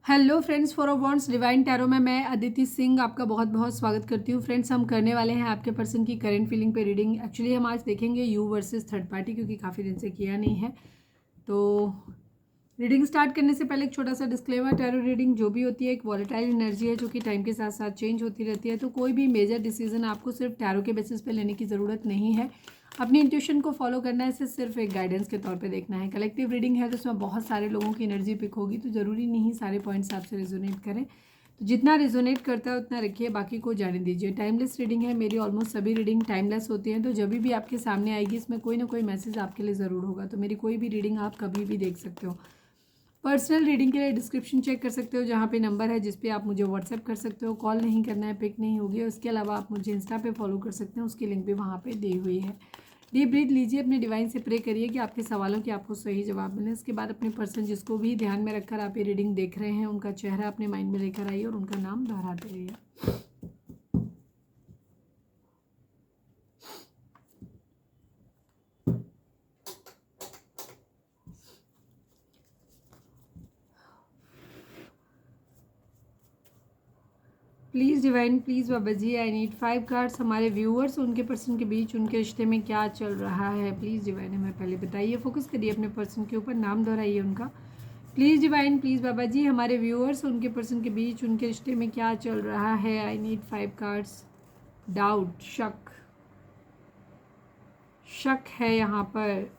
Hello friends, for wants divine tarot में मैं अदिति सिंह आपका बहुत बहुत स्वागत करती हूँ। फ्रेंड्स, हम करने वाले हैं आपके पर्सन की करंट फीलिंग पे रीडिंग। एक्चुअली हम आज देखेंगे यू वर्सेस थर्ड पार्टी, क्योंकि काफ़ी दिन से किया नहीं है। तो रीडिंग स्टार्ट करने से पहले एक छोटा सा डिस्क्लेमर, टैरो रीडिंग जो भी होती है एक वॉलेटाइल एनर्जी है जो कि टाइम के साथ साथ चेंज होती रहती है। तो कोई भी मेजर डिसीजन आपको सिर्फ टैरो के बेसिस पे लेने की ज़रूरत नहीं है। अपनी इंट्यूशन को फॉलो करना है, इसे सिर्फ एक गाइडेंस के तौर पे देखना है। कलेक्टिव रीडिंग है तो उसमें बहुत सारे लोगों की एनर्जी पिक होगी, तो ज़रूरी नहीं सारे पॉइंट्स आपसे रेजोनेट करें। तो जितना रेजोनेट करता है उतना रखिए, बाकी को जाने दीजिए। टाइमलेस रीडिंग है, मेरी ऑलमोस्ट सभी रीडिंग टाइमलेस होती हैं। तो जब भी आपके सामने आएगी इसमें कोई ना कोई मैसेज आपके लिए ज़रूर होगा। तो मेरी कोई भी रीडिंग आप कभी भी देख सकते हो। पर्सनल रीडिंग के लिए डिस्क्रिप्शन चेक कर सकते हो, जहाँ पे नंबर है जिस पे आप मुझे व्हाट्सएप कर सकते हो। कॉल नहीं करना है, पिक नहीं होगी। उसके अलावा आप मुझे इंस्टा पे फॉलो कर सकते हैं, उसकी लिंक भी वहाँ पे दी हुई है। डीप ब्रीथ लीजिए, अपने डिवाइन से प्रे करिए कि आपके सवालों के आपको सही जवाब मिले। इसके बाद अपने पर्सन जिसको भी ध्यान में रखकर आप ये रीडिंग देख रहे हैं उनका चेहरा अपने माइंड में लेकर आइए और उनका नाम दोहराते रहिए। प्लीज़ डिवाइन, प्लीज़ बाबा जी, आई नीड 5 कार्ड्स। हमारे व्यूअर्स उनके पर्सन के बीच उनके रिश्ते में क्या चल रहा है, प्लीज़ डिवाइन हमें पहले बताइए। फोकस करिए अपने पर्सन के ऊपर, नाम दोहराइए उनका। प्लीज़ डिवाइन, प्लीज़ बाबा जी, हमारे व्यूअर्स उनके पर्सन के बीच उनके रिश्ते में क्या चल रहा है। आई नीड 5 कार्ड्स। डाउट, शक, शक है यहाँ पर।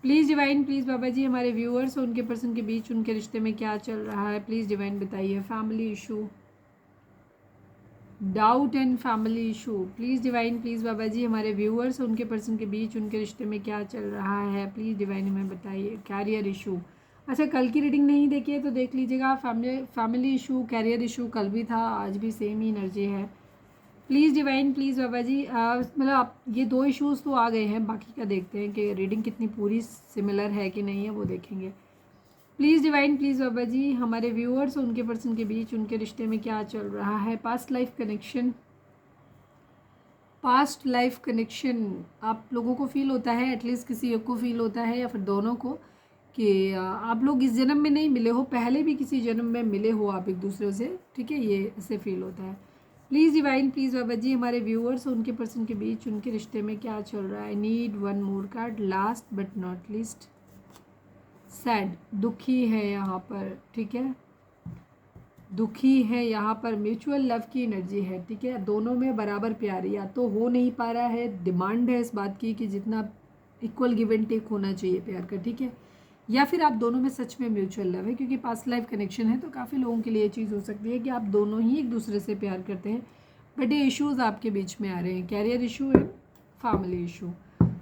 प्लीज़ डिवाइन, प्लीज़ बाबा जी, हमारे व्यूअर्स उनके पर्सन के बीच उनके रिश्ते में क्या चल रहा है, प्लीज़ डिवाइन बताइए। Family issue, doubt and family issue. Please divine, please बाबा जी, हमारे व्यूअर्स उनके पर्सन के बीच उनके रिश्ते में क्या चल रहा है, प्लीज़ डिवाइन हमें बताइए। कैरियर इशू, अच्छा कल की रीडिंग नहीं देखी है तो देख लीजिएगा। फैमिली इशू, कैरियर इशू कल भी था, आज भी सेम ही एनर्जी है। प्लीज़ डिवाइन, प्लीज़ बाबा जी, मतलब आप ये 2 इश्यूज़ तो आ गए हैं, बाकी का देखते हैं कि रीडिंग कितनी पूरी सिमिलर है कि नहीं है, वो देखेंगे। प्लीज़ डिवाइन, प्लीज़ बाबा जी, हमारे व्यूअर्स उनके पर्सन के बीच उनके रिश्ते में क्या चल रहा है। Past life connection, past life connection आप लोगों को फील होता है, एटलीस्ट किसी एक को फील होता है या फिर दोनों को, कि आप लोग इस जन्म में नहीं मिले हो, पहले भी किसी जन्म में मिले हो आप एक दूसरे से, ठीक है, ये ऐसे फील होता है। प्लीज़ डिवाइन, प्लीज़ बाबा जी, हमारे व्यूअर्स उनके पर्सन के बीच उनके रिश्ते में क्या चल रहा है। Need 1 more card. Last but not least, sad, दुखी है यहाँ पर, ठीक है, दुखी है यहाँ पर। म्यूचुअल लव की एनर्जी है, ठीक है, दोनों में बराबर प्यार या तो हो नहीं पा रहा है। डिमांड है इस बात की कि जितना इक्वल गिव एंड टेक होना चाहिए प्यार का, ठीक है, या फिर आप दोनों में सच में म्यूचुअल लव है, क्योंकि पास्ट लाइफ कनेक्शन है तो काफ़ी लोगों के लिए ये चीज़ हो सकती है कि आप दोनों ही एक दूसरे से प्यार करते हैं, बट ये इश्यूज़ आपके बीच में आ रहे हैं। कैरियर इशू है, फैमिली इशू।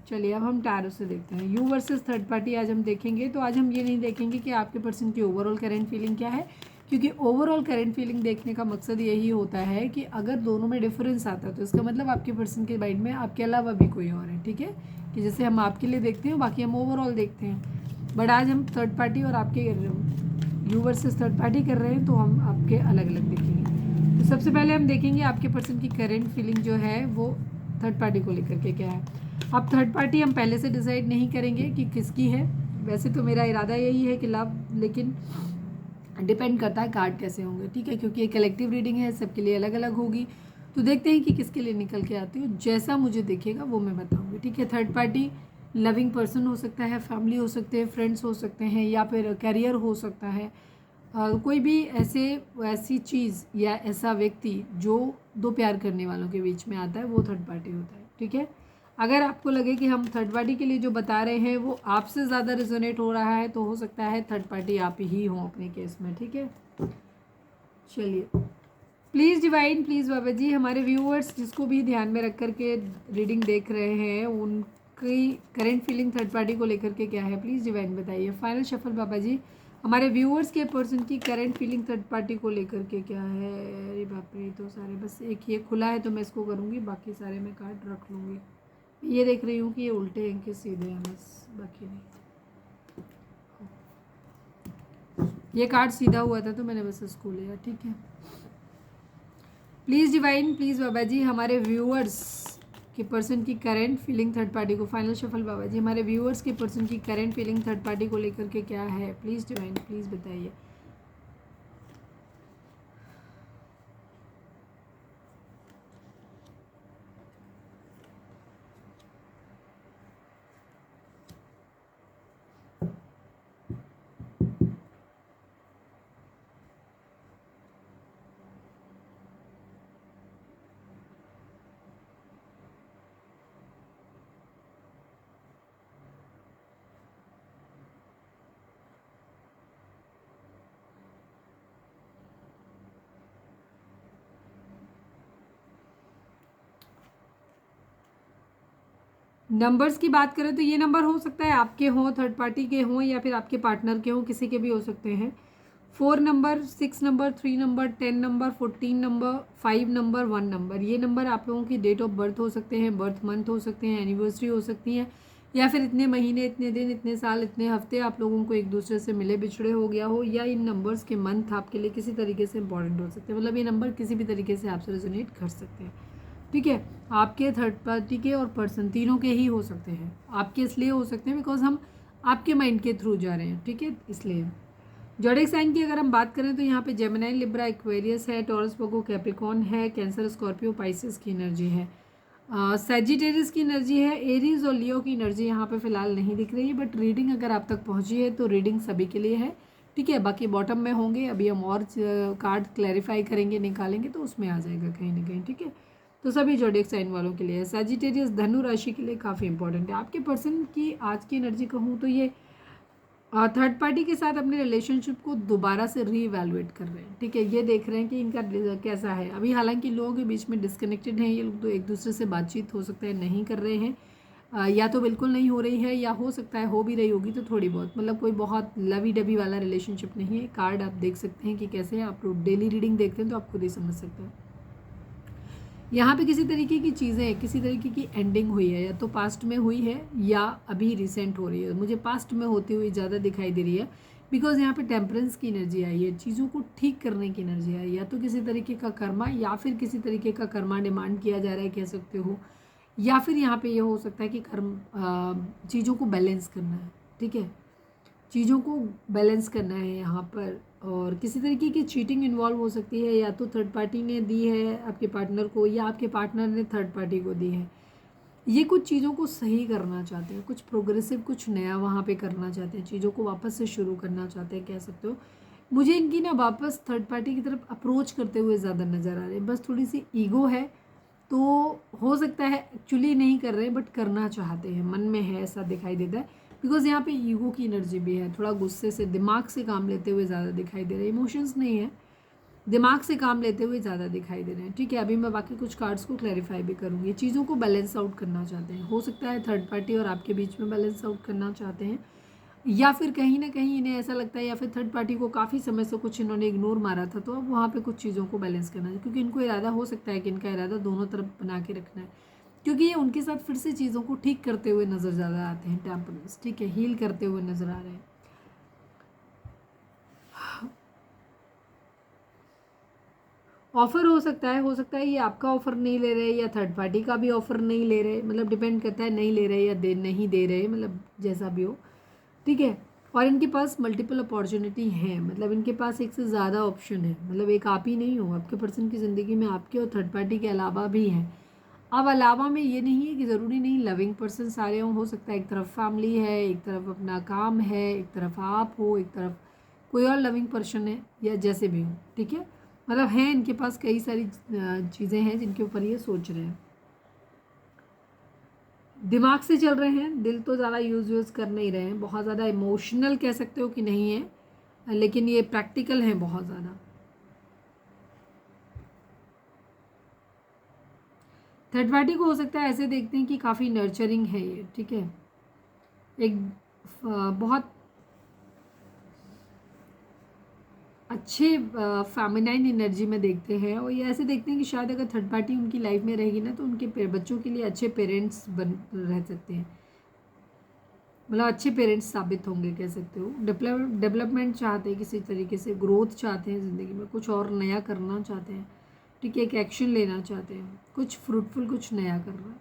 चलिए अब हम टैरो से देखते हैं यू वर्सेस थर्ड पार्टी आज हम देखेंगे। तो आज हम ये नहीं देखेंगे कि आपके पर्सन की ओवरऑल करेंट फीलिंग क्या है, क्योंकि ओवरऑल करेंट फीलिंग देखने का मकसद यही होता है कि अगर दोनों में डिफरेंस आता है तो इसका मतलब आपके पर्सन के माइंड में आपके अलावा भी कोई और है, ठीक है, कि जैसे हम आपके लिए देखते हैं बाकी हम ओवरऑल देखते हैं। बट आज हम थर्ड पार्टी और आपके यू वर्सेस थर्ड पार्टी कर रहे हैं, तो हम आपके अलग अलग देखेंगे। तो सबसे पहले हम देखेंगे आपके पर्सन की करेंट फीलिंग जो है वो थर्ड पार्टी को लेकर के क्या है। अब थर्ड पार्टी हम पहले से डिसाइड नहीं करेंगे कि किसकी है, वैसे तो मेरा इरादा यही है कि लव, लेकिन डिपेंड करता है कार्ड कैसे होंगे, ठीक है, क्योंकि ये कलेक्टिव रीडिंग है, सबके लिए अलग अलग होगी। तो देखते हैं कि किसके लिए निकल के आती हूँ, जैसा मुझे दिखेगा वो मैं बताऊँगी, ठीक है। थर्ड पार्टी लविंग पर्सन हो सकता है, फैमिली हो सकते हैं, फ्रेंड्स हो सकते हैं, या फिर कैरियर हो सकता है। कोई भी ऐसी चीज़ या ऐसा व्यक्ति जो दो प्यार करने वालों के बीच में आता है वो थर्ड पार्टी होता है, ठीक है। अगर आपको लगे कि हम थर्ड पार्टी के लिए जो बता रहे हैं वो आपसे ज़्यादा रिजोनेट हो रहा है तो हो सकता है थर्ड पार्टी आप ही हो अपने केस में, ठीक है। चलिए प्लीज़ डिवाइन, प्लीज़ बाबा जी, हमारे व्यूअर्स जिसको भी ध्यान में रख कर के रीडिंग देख रहे हैं उनकी करंट फीलिंग थर्ड पार्टी को लेकर के क्या है, प्लीज़ डिवाइन बताइए। फाइनल शफल बाबा जी, हमारे व्यूअर्स के पर्सन की करंट फीलिंग थर्ड पार्टी को लेकर के क्या है। अरे बाप रे, तो सारे, बस एक ये खुला है तो मैं इसको करूँगी, बाकी सारे मैं कार्ड रख लूँगी। ये देख रही हूँ कि ये उल्टे हैं कि सीधे हैं, बस बाकी नहीं। ये कार्ड सीधा हुआ था तो मैंने बस इसको लिया, ठीक है। प्लीज़ डिवाइन, प्लीज़ बाबा जी, हमारे व्यूअर्स के पर्सन की करंट फीलिंग थर्ड पार्टी को, फाइनल शफल बाबा जी, हमारे व्यूअर्स के पर्सन की करंट फीलिंग थर्ड पार्टी को लेकर के क्या है, प्लीज़ डिवाइन, प्लीज़ बताइए। नंबर्स की बात करें तो ये नंबर हो सकता है आपके हों, थर्ड पार्टी के हों, या फिर आपके पार्टनर के हों, किसी के भी हो सकते हैं। 4 number, 6 number, 3 number, 10 number, 14 number, 5 number, 1 number, ये नंबर आप लोगों की डेट ऑफ बर्थ हो सकते हैं, बर्थ मंथ हो सकते हैं, एनिवर्सरी हो सकती है, या फिर इतने महीने, इतने दिन, इतने साल, इतने हफ्ते आप लोगों को एक दूसरे से मिले बिछड़े हो गया हो, या इन नंबर्स के मंथ आपके लिए किसी तरीके से इंपॉर्टेंट हो सकते हैं। मतलब ये नंबर किसी भी तरीके से आपसे रेजोनेट कर सकते हैं, ठीक है। आपके, थर्ड पार्टी के और पर्सन, तीनों के ही हो सकते हैं। आपके इसलिए हो सकते हैं बिकॉज हम आपके माइंड के थ्रू जा रहे हैं, ठीक है, इसलिए। ज़ोडिएक साइन की अगर हम बात करें तो यहाँ पे जेमिनी, लिब्रा, एक्वेरियस है, टॉरस, वर्गो, कैप्रिकॉर्न है, कैंसर, स्कॉर्पियो, पाइसेस की एनर्जी है, सैजिटेरियस की एनर्जी है, एरीज और लियो की एनर्जी यहाँ पे फिलहाल नहीं दिख रही है, बट रीडिंग अगर आप तक पहुँची है तो रीडिंग सभी के लिए है, ठीक है। बाकी बॉटम में होंगे, अभी हम और कार्ड क्लैरिफाई करेंगे, निकालेंगे तो उसमें आ जाएगा कहीं ना कहीं, ठीक है। तो सभी ज़ोडिएक साइन वालों के लिए है। सैजिटेरियस धनु राशि के लिए काफ़ी इंपॉर्टेंट है। आपके पर्सन की आज की एनर्जी कहूँ तो ये थर्ड पार्टी के साथ अपने रिलेशनशिप को दोबारा से रीइवैल्यूएट कर रहे हैं, ठीक है। ये देख रहे हैं कि इनका कैसा है। अभी हालांकि लोगों के बीच में डिस्कनेक्टेड हैं ये लोग, तो एक दूसरे से बातचीत हो सकता है नहीं कर रहे हैं, या तो बिल्कुल नहीं हो रही है, या हो सकता है हो भी रही होगी तो थोड़ी बहुत, मतलब कोई बहुत लवी डबी वाला रिलेशनशिप नहीं है। कार्ड आप देख सकते हैं कि कैसे है, आप डेली रीडिंग देखते हैं तो आप खुद ही समझ सकते हैं। यहाँ पे किसी तरीके की चीज़ें, किसी तरीके की एंडिंग हुई है, या तो पास्ट में हुई है या अभी रिसेंट हो रही है। मुझे पास्ट में होती हुई ज़्यादा दिखाई दे रही है बिकॉज यहाँ पे टेम्परेंस की एनर्जी आई है, चीज़ों को ठीक करने की एनर्जी आई, या तो किसी तरीके का कर्मा, या फिर किसी तरीके का कर्मा डिमांड किया जा रहा है, कह सकते हो, या फिर यहाँ पे ये हो सकता है कि चीज़ों को बैलेंस करना है, ठीक है, चीज़ों को बैलेंस करना है यहाँ पर। और किसी तरीके की चीटिंग इन्वॉल्व हो सकती है, या तो थर्ड पार्टी ने दी है आपके पार्टनर को, या आपके पार्टनर ने थर्ड पार्टी को दी है। ये कुछ चीज़ों को सही करना चाहते हैं, कुछ प्रोग्रेसिव, कुछ नया वहाँ पे करना चाहते हैं, चीज़ों को वापस से शुरू करना चाहते हैं, कह सकते हो। मुझे इनकी ना वापस थर्ड पार्टी की तरफ अप्रोच करते हुए ज़्यादा नज़र आ रहे हैं, बस थोड़ी सी ईगो है, तो हो सकता है एक्चुअली नहीं कर रहे बट करना चाहते हैं, मन में है, ऐसा दिखाई देता है। बिकॉज यहाँ पे ईगो की एनर्जी भी है, थोड़ा गुस्से से, दिमाग से काम लेते हुए ज़्यादा दिखाई दे रहे हैं, इमोशंस नहीं है, दिमाग से काम लेते हुए ज़्यादा दिखाई दे रहे हैं, ठीक है। अभी मैं बाकी कुछ कार्ड्स को क्लैरिफाई भी करूँगी। चीज़ों को बैलेंस आउट करना चाहते हैं, हो सकता है थर्ड पार्टी और आपके बीच में बैलेंस आउट करना चाहते हैं, या फिर कहीं ना कहीं इन्हें ऐसा लगता है, या फिर थर्ड पार्टी को काफ़ी समय से कुछ इन्होंने इग्नोर मारा था, तो अब वहाँ पे कुछ चीज़ों को बैलेंस करना है, क्योंकि इनको इरादा हो सकता है कि इनका इरादा दोनों तरफ बना के रखना है, क्योंकि ये उनके साथ फिर से चीज़ों को ठीक करते हुए नज़र ज़्यादा आते हैं, टेम्परेंस, ठीक है, हील करते हुए नज़र आ रहे हैं। ऑफ़र हो सकता है ये आपका ऑफ़र नहीं ले रहे, या थर्ड पार्टी का भी ऑफ़र नहीं ले रहे, मतलब डिपेंड करता है, नहीं ले रहे या नहीं दे रहे, मतलब जैसा भी हो, ठीक है। और इनके पास मल्टीपल अपॉर्चुनिटी हैं, मतलब इनके पास एक से ज़्यादा ऑप्शन है, मतलब एक आप ही नहीं हो, आपके पर्सन की ज़िंदगी में आपके और थर्ड पार्टी के अलावा भी हैं। अब अलावा में ये नहीं है कि ज़रूरी नहीं लविंग पर्सन सारे हों, हो सकता है एक तरफ फैमिली है, एक तरफ अपना काम है, एक तरफ आप हो, एक तरफ कोई और लविंग पर्सन है, या जैसे भी हो, ठीक है। मतलब हैं इनके पास कई सारी चीज़ें हैं जिनके ऊपर ये सोच रहे हैं, दिमाग से चल रहे हैं, दिल तो ज़्यादा यूज़ कर नहीं रहे हैं, बहुत ज़्यादा इमोशनल कह सकते हो कि नहीं है, लेकिन ये प्रैक्टिकल हैं बहुत ज़्यादा। थर्ड पार्टी को हो सकता है ऐसे देखते हैं कि काफ़ी नर्चरिंग है ये, ठीक है, एक बहुत अच्छे फेमिनाइन एनर्जी में देखते हैं, और ये ऐसे देखते हैं कि शायद अगर थर्ड पार्टी उनकी लाइफ में रहेगी ना तो उनके बच्चों के लिए अच्छे पेरेंट्स बन रह सकते हैं, मतलब अच्छे पेरेंट्स साबित होंगे, कह सकते हो। डेवलपमेंट चाहते हैं, किसी तरीके से ग्रोथ चाहते हैं ज़िंदगी में, कुछ और नया करना चाहते हैं, ठीक है, एक एक्शन लेना चाहते हैं, कुछ फ्रूटफुल, कुछ नया करना।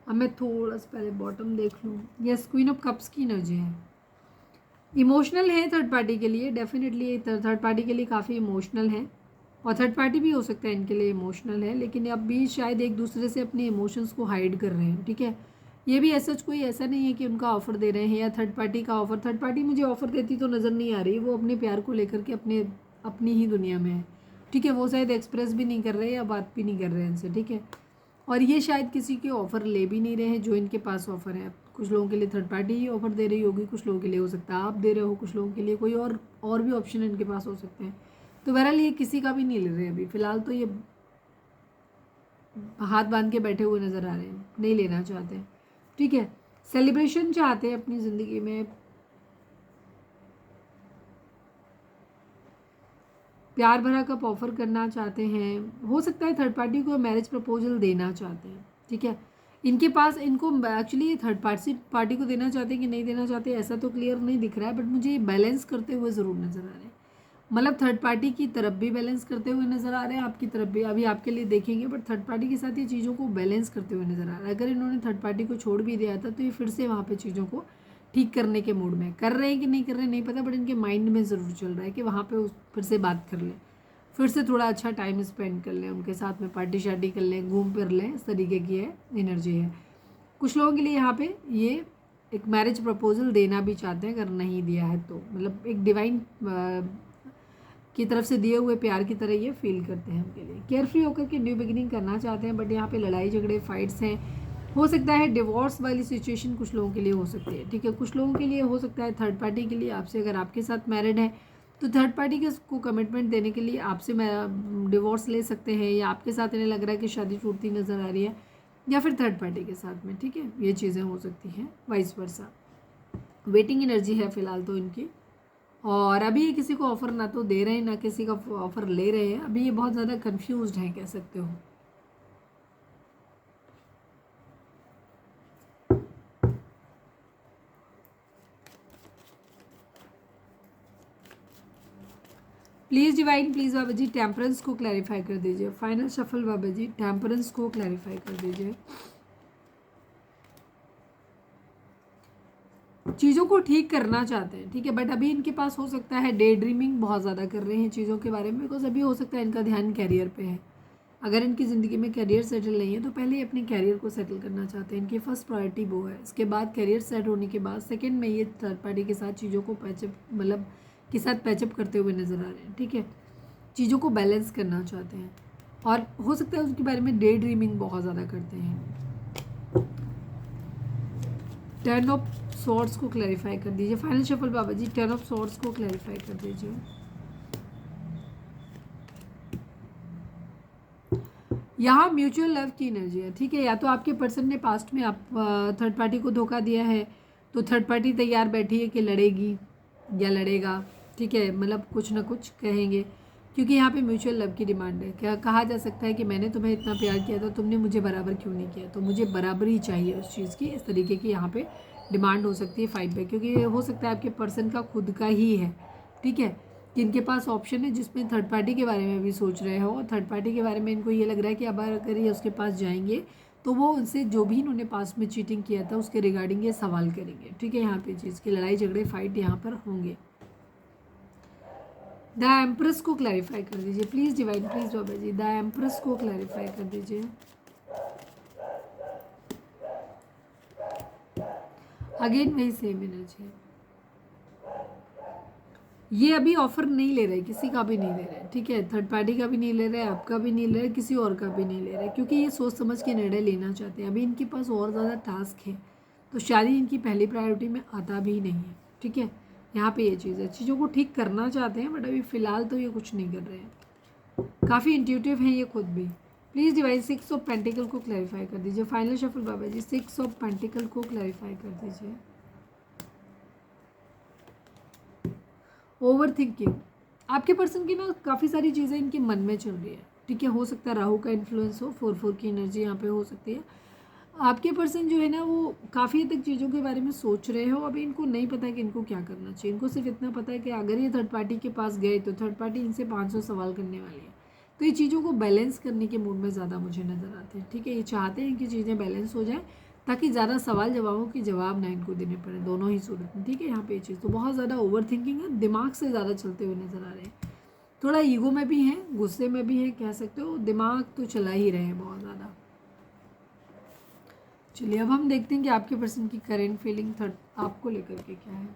अब मैं थोड़ा सा पहले बॉटम देख लूँ। यस, क्वीन ऑफ कप्स की एनर्जी है, इमोशनल है थर्ड पार्टी के लिए, डेफिनेटली थर्ड पार्टी के लिए काफ़ी इमोशनल है, और थर्ड पार्टी भी हो सकता है इनके लिए इमोशनल है, लेकिन अब भी शायद एक दूसरे से अपने इमोशंस को हाइड कर रहे हैं, ठीक है। ये भी ऐसा कोई ऐसा नहीं है कि उनका ऑफ़र दे रहे हैं, या थर्ड पार्टी का ऑफ़र, थर्ड पार्टी मुझे ऑफ़र देती तो नज़र नहीं आ रही, वो अपने प्यार को लेकर के अपनी ही दुनिया में है, ठीक है, वो शायद एक्सप्रेस भी नहीं कर रहे या बात भी नहीं कर रहे हैं इनसे, ठीक है। और ये शायद किसी के ऑफ़र ले भी नहीं रहे हैं जो इनके पास ऑफ़र है। कुछ लोगों के लिए थर्ड पार्टी ही ऑफ़र दे रही होगी, कुछ लोगों के लिए हो सकता है आप दे रहे हो, कुछ लोगों के लिए कोई और भी ऑप्शन इनके पास हो सकते हैं। तो बहरहाल ये किसी का भी नहीं ले रहे अभी फ़िलहाल, तो ये हाथ बांध के बैठे हुए नज़र आ रहे हैं, नहीं लेना चाहते हैं, ठीक है। सेलिब्रेशन चाहते हैं अपनी ज़िंदगी में, प्यार भरा कप ऑफर करना चाहते हैं, हो सकता है थर्ड पार्टी को मैरिज प्रपोजल देना चाहते हैं, ठीक है। इनके पास, इनको एक्चुअली थर्ड पार्टी को देना चाहते हैं कि नहीं देना चाहते ऐसा तो क्लियर नहीं दिख रहा है, बट मुझे ये बैलेंस करते हुए ज़रूर नज़र आ रहे हैं। मतलब थर्ड पार्टी की तरफ भी बैलेंस करते हुए नज़र आ रहे हैं, आपकी तरफ भी, अभी आपके लिए देखेंगे, बट थर्ड पार्टी के साथ ये चीज़ों को बैलेंस करते हुए नज़र आ रहा है। अगर इन्होंने थर्ड पार्टी को छोड़ भी दिया था तो ये फिर से वहाँ पे चीज़ों को ठीक करने के मूड में कर रहे हैं कि नहीं कर रहे हैं नहीं पता, बट इनके माइंड में ज़रूर चल रहा है कि वहाँ पे फिर से बात कर लें, फिर से थोड़ा अच्छा टाइम स्पेंड कर लें, उनके साथ में पार्टी शार्टी कर लें, घूम फिर लें, इस तरीके की है एनर्जी है। कुछ लोगों के लिए यहाँ पे ये एक मैरिज प्रपोजल देना भी चाहते हैं, अगर नहीं दिया है तो, मतलब एक डिवाइन की तरफ से दिए हुए प्यार की तरह ये फील करते हैं उनके लिए। केयर फ्री होकर के न्यू बिगिनिंग करना चाहते हैं, बट यहाँ पे लड़ाई झगड़े फाइट्स हैं, हो सकता है डिवोर्स वाली सिचुएशन कुछ लोगों के लिए हो सकती है, ठीक है। कुछ लोगों के लिए हो सकता है थर्ड पार्टी के लिए आपसे, अगर आपके साथ मैरिड है तो थर्ड पार्टी के को कमिटमेंट देने के लिए आपसे डिवोर्स ले सकते हैं, या आपके साथ इन्हें लग रहा है कि शादी टूटती नज़र आ रही है, या फिर थर्ड पार्टी के साथ में, ठीक है। ये चीज़ें हो सकती हैं, वाइस वर्सा। वेटिंग एनर्जी है फिलहाल तो इनकी, और अभी ये किसी को ऑफ़र ना तो दे रहे हैं ना किसी का ऑफ़र ले रहे हैं, अभी ये बहुत ज़्यादा कंफ्यूज्ड हैं कह सकते हो। प्लीज़ डिवाइन, प्लीज़ बाबा जी टेम्परेंस को क्लैरिफाई कर दीजिए। फाइनल शफल बाबा जी, टेम्परेंस को क्लैरिफाई कर दीजिए। चीज़ों को ठीक करना चाहते हैं, ठीक है, बट अभी इनके पास हो सकता है डे ड्रीमिंग बहुत ज़्यादा कर रहे हैं चीज़ों के बारे में, बिकॉज अभी हो सकता है इनका ध्यान कैरियर पे है। अगर इनकी ज़िंदगी में कैरियर सेटल नहीं है तो पहले अपने कैरियर को सेटल करना चाहते हैं, इनकी फर्स्ट प्रायोरिटी वो है। इसके बाद कैरियर सेट होने के बाद सेकंड में ये थर्ड पार्टी के साथ चीज़ों को पैचअप, मतलब के साथ पैचअप करते हुए नज़र आ रहे हैं, ठीक है। चीज़ों को बैलेंस करना चाहते हैं, और हो सकता है उसके बारे में डे ड्रीमिंग बहुत ज़्यादा करते हैं। 10 ऑफ सॉर्ड्स को क्लैरिफाई कर दीजिए। फाइनल शफल बाबा जी, 10 ऑफ सॉर्ड्स को क्लैरिफाई कर दीजिए। यहाँ म्यूचुअल लव की एनर्जी है, ठीक है। या तो आपके पर्सन ने पास्ट में आप थर्ड पार्टी को धोखा दिया है, तो थर्ड पार्टी तैयार बैठी है कि लड़ेगी या लड़ेगा, ठीक है, मतलब कुछ ना कुछ कहेंगे, क्योंकि यहाँ पे म्यूचुअल लव की डिमांड है। क्या कहा जा सकता है कि मैंने तुम्हें इतना प्यार किया था, तुमने मुझे बराबर क्यों नहीं किया, तो मुझे बराबरी चाहिए उस चीज़ की, इस तरीके की यहाँ पे डिमांड हो सकती है फाइट पे, क्योंकि हो सकता है आपके पर्सन का खुद का ही है, ठीक है, कि इनके पास ऑप्शन है जिसमें थर्ड पार्टी के बारे में भी सोच रहे हो, और थर्ड पार्टी के बारे में इनको ये लग रहा है कि अब अगर ये उसके पास जाएंगे तो वो उनसे जो भी इन्होंने पास में चीटिंग किया था उसके रिगार्डिंग ये सवाल करेंगे, ठीक है। यहाँ पे चीज़ की लड़ाई झगड़े फाइट यहाँ पर होंगे। द एम्प्रेस को क्लैरिफाई कर दीजिए प्लीज़ डिवाइन, प्लीज़ बाबा जी, द एम्प्रेस को क्लैरिफाई कर दीजिए। अगेन वही सेम एनर्जी है, ये अभी ऑफर नहीं ले रहे, किसी का भी नहीं ले रहे, ठीक है। थर्ड पार्टी का भी नहीं ले रहे, आपका भी नहीं ले रहे, किसी और का भी नहीं ले रहे, क्योंकि ये सोच समझ के निर्णय लेना चाहते हैं। अभी इनके पास और ज़्यादा टास्क है, तो शादी इनकी पहली प्रायोरिटी में आता भी नहीं है, ठीक है। यहाँ पे ये चीज़ है, चीज़ों को ठीक करना चाहते हैं, बट अभी फ़िलहाल तो ये कुछ नहीं कर रहे हैं। काफ़ी इंट्यूटिव हैं ये खुद भी। प्लीज़ डिवाइन 6 ऑफ पेंटिकल को क्लैरिफाई कर दीजिए। फाइनल शफल बाबा जी, 6 ऑफ पेंटिकल को क्लैरिफाई कर दीजिए। ओवर थिंकिंग, आपके पर्सन की ना काफ़ी सारी चीज़ें इनके मन में चल रही है, ठीक है। हो सकता है राहु का इन्फ्लुएंस हो, 4-4 की एनर्जी यहाँ पे हो सकती है। आपके पर्सन जो है ना वो काफ़ी हद तक चीज़ों के बारे में सोच रहे हो, अभी इनको नहीं पता है कि इनको क्या करना चाहिए। इनको सिर्फ इतना पता है कि अगर ये थर्ड पार्टी के पास गए तो थर्ड पार्टी इनसे 500 सवाल करने वाली है, तो ये चीज़ों को बैलेंस करने के मूड में ज़्यादा मुझे नज़र आते हैं, ठीक है। ये चाहते हैं कि चीज़ें बैलेंस हो जाए ताकि ज़्यादा सवाल जवाबों की जवाब ना इनको देने पड़े, दोनों ही सूरत में, ठीक है। यहाँ पे ये चीज़ तो बहुत ज़्यादा ओवर थिंकिंग है, दिमाग से ज़्यादा चलते हुए नज़र आ रहे हैं। थोड़ा ईगो में भी हैं, गुस्से में भी हैं, कह सकते हो, दिमाग तो चला ही रहे हैं बहुत ज़्यादा। चलिए अब हम देखते हैं कि आपके पर्सन की करेंट फीलिंग थर्ड आपको लेकर के क्या है।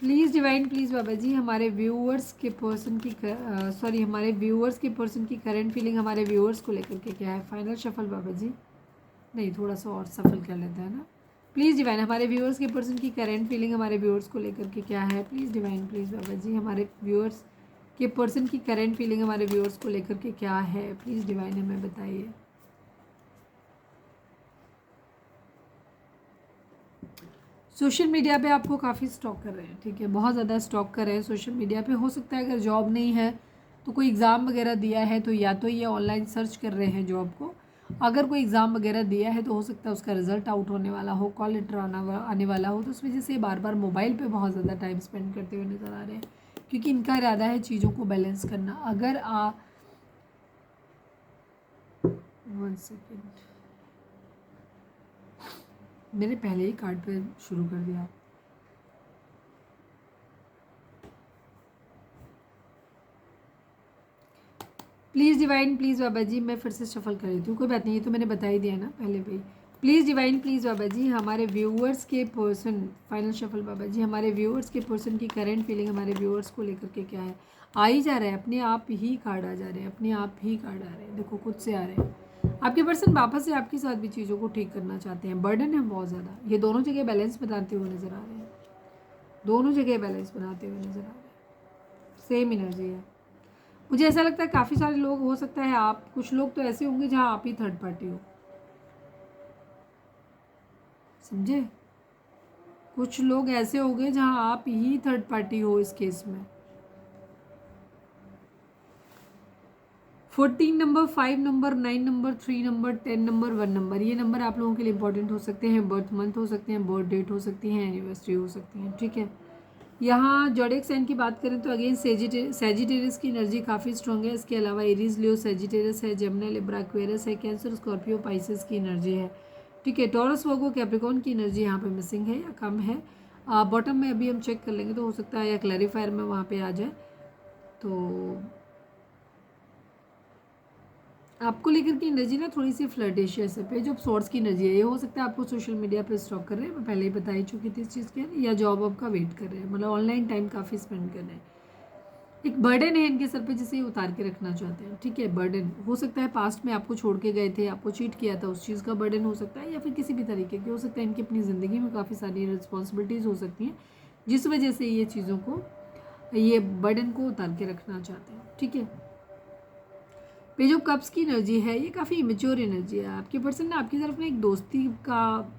प्लीज़ डिवाइन, प्लीज़ बाबा जी, हमारे व्यूअर्स के पर्सन की हमारे व्यूअर्स के पर्सन की करेंट फीलिंग हमारे व्यूअर्स को लेकर के क्या है। फाइनल शफल बाबा जी, नहीं थोड़ा सा और सफल कर लेते हैं ना। प्लीज़ डिवाइन, हमारे व्यूअर्स के पर्सन की करेंट फीलिंग हमारे व्यूअर्स को लेकर के क्या है। प्लीज़ डिवाइन, प्लीज़ बाबा जी, हमारे व्यूअर्स कि पर्सन की करंट फीलिंग हमारे व्यूअर्स को लेकर के क्या है, प्लीज़ डिवाइन हमें बताइए। सोशल मीडिया पे आपको काफ़ी स्टॉक कर रहे हैं, ठीक है, बहुत ज़्यादा स्टॉक कर रहे हैं सोशल मीडिया पे। हो सकता है अगर जॉब नहीं है तो कोई एग्ज़ाम वगैरह दिया है तो या तो ये ऑनलाइन सर्च कर रहे हैं जॉब को। अगर कोई एग्ज़ाम वगैरह दिया है तो हो सकता है उसका रिजल्ट आउट होने वाला हो, कॉल लेटर आने वाला हो, तो उस वजह से बार बार मोबाइल पे बहुत ज़्यादा टाइम स्पेंड करते हुए नज़र आ रहे हैं, क्योंकि इनका इरादा है चीज़ों को बैलेंस करना। अगर आप 1 सेकेंड, मैंने पहले ही कार्ड पे शुरू कर दिया। प्लीज़ डिवाइन, प्लीज़ बाबा जी, मैं फिर से शफल कर देती हूँ, कोई बात नहीं, ये तो मैंने बता ही दिया ना पहले भी। प्लीज़ डिवाइन, प्लीज़ बाबा जी, हमारे व्यूअर्स के पर्सन, फाइनल शफल बाबा जी, हमारे व्यूअर्स के पर्सन की करंट फीलिंग हमारे व्यूअर्स को लेकर के क्या है। आ ही जा रहा है, अपने आप ही कार्ड आ जा रहे हैं, अपने आप ही कार्ड आ रहे हैं, देखो खुद से आ रहे हैं। आपके पर्सन वापस से आपके साथ भी चीज़ों को ठीक करना चाहते हैं, बर्डन है बहुत ज़्यादा, ये दोनों जगह बैलेंस बनाते हुए नज़र आ रहे हैं, दोनों जगह बैलेंस बनाते हुए नज़र आ रहे हैं, सेम एनर्जी है। मुझे ऐसा लगता है काफ़ी सारे लोग, हो सकता है आप, कुछ लोग तो ऐसे होंगे जहाँ आप ही थर्ड पार्टी हो, समझे, कुछ लोग ऐसे होंगे जहाँ आप ही थर्ड पार्टी हो इस केस में। 14 number, 5 number, 9 number, 3 number, 10 number, 1 number, ये नंबर आप लोगों के लिए इंपॉर्टेंट हो सकते हैं। बर्थ मंथ हो सकते हैं, बर्थ डेट हो सकती है, एनिवर्सरी हो सकती है, ठीक है। यहाँ जोडिएक साइन की बात करें तो अगेन सेजिटेरियस की एनर्जी काफ़ी स्ट्रॉन्ग है। इसके अलावा एरीज, लियो, सेजिटेरियस है, जेमिनी, लिब्रा, एक्वेरियस है, कैंसर, स्कॉर्पियो, पाइसेस की एनर्जी है, ठीक है। टॉरस, वर्गो, कैप्रिकॉर्न की एनर्जी यहाँ पे मिसिंग है या कम है। बॉटम में अभी हम चेक कर लेंगे तो हो सकता है या क्लैरिफायर में वहाँ पे आ जाए। तो आपको लेकर की एनर्जी ना थोड़ी सी फ्लर्टेशियस है, पेज ऑफ सॉर्ड्स की एनर्जी है। ये हो सकता है आपको सोशल मीडिया पे स्टॉक कर रहे हैं, मैं पहले ही बता ही चुकी थी इस चीज़ के, या जॉब आपका वेट कर रहे हैं, मतलब ऑनलाइन टाइम काफ़ी स्पेंड कर रहे हैं। एक बर्डन है इनके सर पे जिसे ये उतार के रखना चाहते हैं, ठीक है। बर्डन हो सकता है पास्ट में आपको छोड़ के गए थे, आपको चीट किया था, उस चीज़ का बर्डन हो सकता है, या फिर किसी भी तरीके की हो सकता है इनकी अपनी ज़िंदगी में काफ़ी सारी रिस्पॉन्सिबिलिटीज़ हो सकती हैं, जिस वजह से ये चीज़ों को, ये बर्डन को उतार के रखना चाहते हैं, ठीक है। पे जो कप्स की एनर्जी है ये काफ़ी इमेच्योर एनर्जी है। आपके पर्सन ना आपकी तरफ में एक दोस्ती का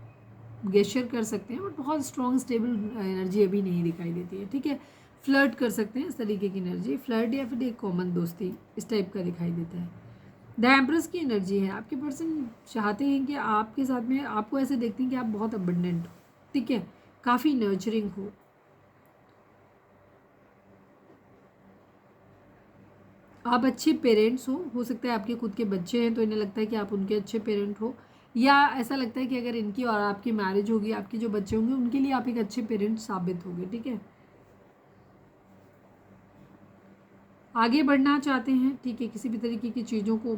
गेस्चर कर सकते हैं, बट बहुत स्ट्रॉन्ग स्टेबल एनर्जी अभी नहीं दिखाई देती है, ठीक है। फ्लर्ट कर सकते हैं, इस तरीके की एनर्जी, फ्लर्ट या फिर एक कॉमन दोस्ती इस टाइप का दिखाई देता है। द एम्प्रेस की एनर्जी है। आपके पर्सन चाहते हैं कि आपके साथ में, आपको ऐसे देखते हैं कि आप बहुत अबंडेंट हो, ठीक है, काफ़ी नर्चरिंग आप अच्छे पेरेंट्स हो सकता है आपके खुद के बच्चे हैं तो इन्हें लगता है कि आप उनके अच्छे पेरेंट हो, या ऐसा लगता है कि अगर इनकी और आपकी मैरिज होगी, आपके जो बच्चे होंगे उनके लिए आप एक अच्छे पेरेंट साबित होंगे, ठीक है। आगे बढ़ना चाहते हैं, ठीक है, किसी भी तरीके की चीज़ों को